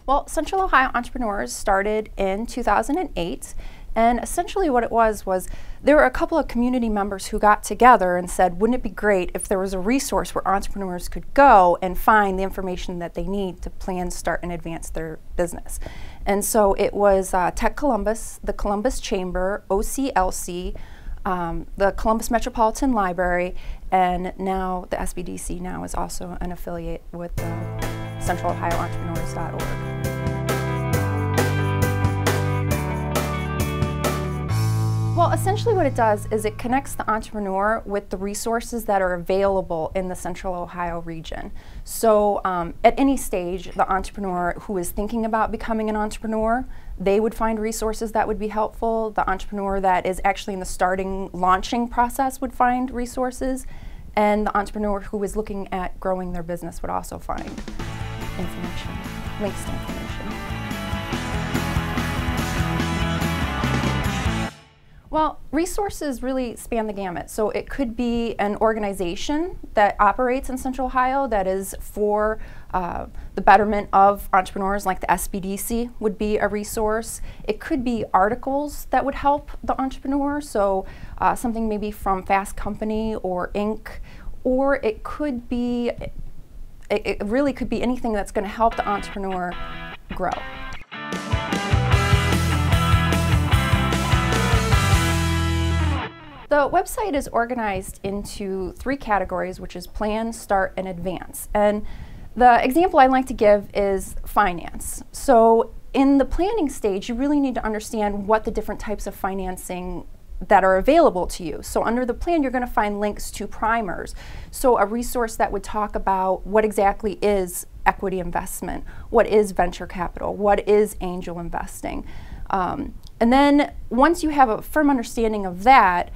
Well, Central Ohio Entrepreneurs started in 2008, and essentially what it was there were a couple of community members who got together and said, wouldn't it be great if there was a resource where entrepreneurs could go and find the information that they need to plan, start, and advance their business. And so it was Tech Columbus, the Columbus Chamber, OCLC, the Columbus Metropolitan Library, and now the SBDC now is also an affiliate with CentralOhioEntrepreneurs.org. Well, essentially what it does is it connects the entrepreneur with the resources that are available in the Central Ohio region. So at any stage, the entrepreneur who is thinking about becoming an entrepreneur, they would find resources that would be helpful. The entrepreneur that is actually in the launching process would find resources. And the entrepreneur who is looking at growing their business would also find information, links to information. Well, resources really span the gamut. So it could be an organization that operates in Central Ohio that is for the betterment of entrepreneurs, like the SBDC would be a resource. It could be articles that would help the entrepreneur, so something maybe from Fast Company or Inc., or it could be, it really could be anything that's going to help the entrepreneur grow. The website is organized into 3 categories, which is plan, start, and advance. And the example I like to give is finance. So in the planning stage, you really need to understand what the different types of financing that are available to you. So under the plan, you're going to find links to primers. So a resource that would talk about what exactly is equity investment, what is venture capital, what is angel investing. And then once you have a firm understanding of that,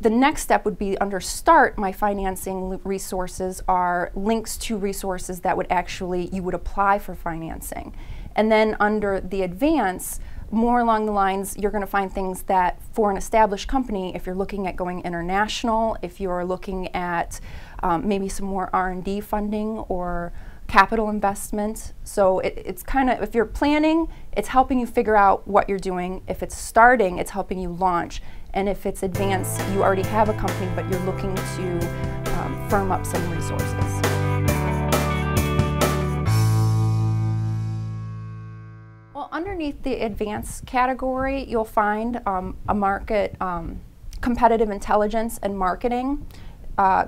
the next step would be under Start. My financing resources are links to resources that would you would apply for financing. And then under the Advance, more along the lines, you're going to find things that for an established company, if you're looking at going international, if you're looking at maybe some more R&D funding or capital investment. So it's kind of, if you're planning, it's helping you figure out what you're doing. If it's starting, it's helping you launch. And if it's advanced, you already have a company, but you're looking to firm up some resources. Well, underneath the advanced category, you'll find a market, competitive intelligence and marketing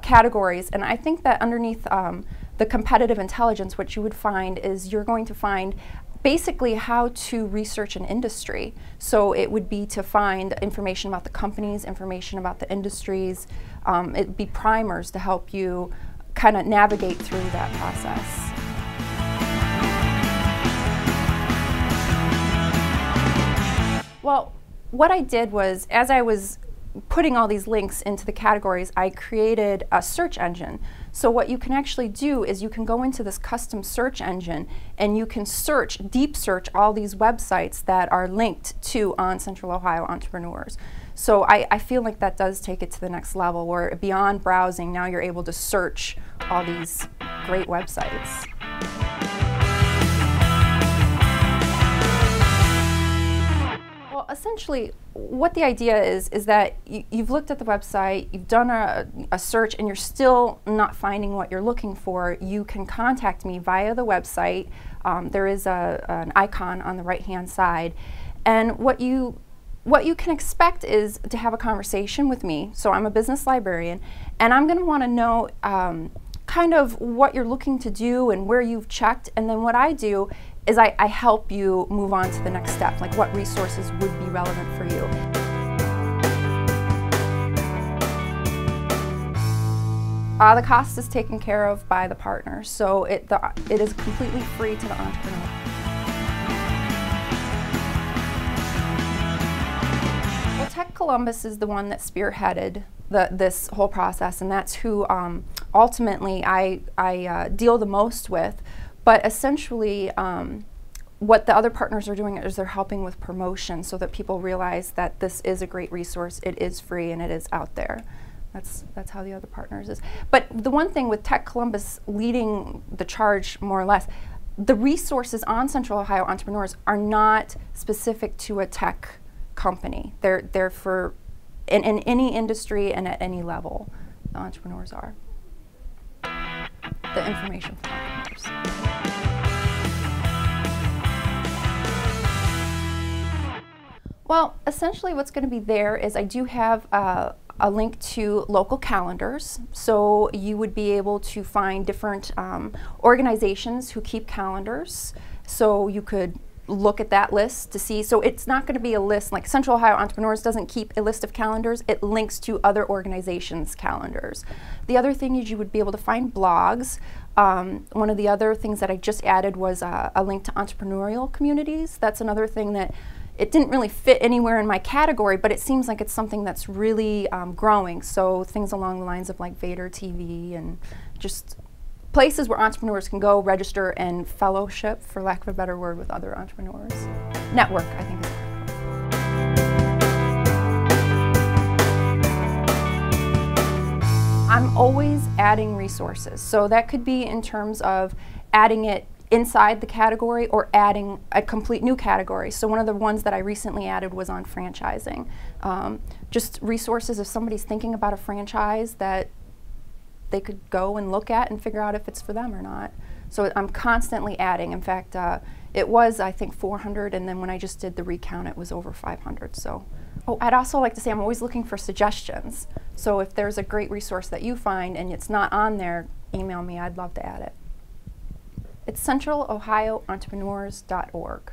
categories. And I think that underneath the competitive intelligence, what you would find is you're going to find basically how to research an industry. So it would be to find information about the companies, information about the industries. It'd be primers to help you kind of navigate through that process. Well, what I did was, as I was putting all these links into the categories, I created a search engine. So what you can actually do is you can go into this custom search engine and you can search, deep search all these websites that are linked to on Central Ohio Entrepreneurs. So I feel like that does take it to the next level, where beyond browsing, now you're able to search all these great websites. Well, essentially, what the idea is that you've looked at the website, you've done a search, and you're still not finding what you're looking for. You can contact me via the website. There is an icon on the right-hand side. And what you can expect is to have a conversation with me. So I'm a business librarian, and I'm going to want to know kind of what you're looking to do and where you've checked. And then what I do is I help you move on to the next step, like what resources would be relevant for you. The cost is taken care of by the partner, so it is completely free to the entrepreneur. Well, Tech Columbus is the one that spearheaded this whole process, and that's who ultimately I deal the most with. But essentially, what the other partners are doing is they're helping with promotion so that people realize that this is a great resource, it is free, and it is out there. That's how the other partners is. But the one thing with Tech Columbus leading the charge, more or less, the resources on Central Ohio Entrepreneurs are not specific to a tech company. They're for in any industry and at any level. The entrepreneurs are. The information for entrepreneurs. Well, essentially what's going to be there is I do have a link to local calendars. So you would be able to find different organizations who keep calendars. So you could look at that list to see. So it's not going to be a list like Central Ohio Entrepreneurs doesn't keep a list of calendars. It links to other organizations' calendars. The other thing is you would be able to find blogs. One of the other things that I just added was a link to entrepreneurial communities. That's another thing that it didn't really fit anywhere in my category, but it seems like it's something that's really growing. So things along the lines of like Vader TV and just places where entrepreneurs can go register and fellowship, for lack of a better word, with other entrepreneurs. Network, I think is I'm always adding resources. So that could be in terms of adding it inside the category or adding a complete new category. So one of the ones that I recently added was on franchising. Just resources if somebody's thinking about a franchise that they could go and look at and figure out if it's for them or not. So I'm constantly adding. In fact, it was, I think, 400, and then when I just did the recount, it was over 500. So, oh, I'd also like to say I'm always looking for suggestions. So if there's a great resource that you find and it's not on there, email me. I'd love to add it. It's centralohioentrepreneurs.org.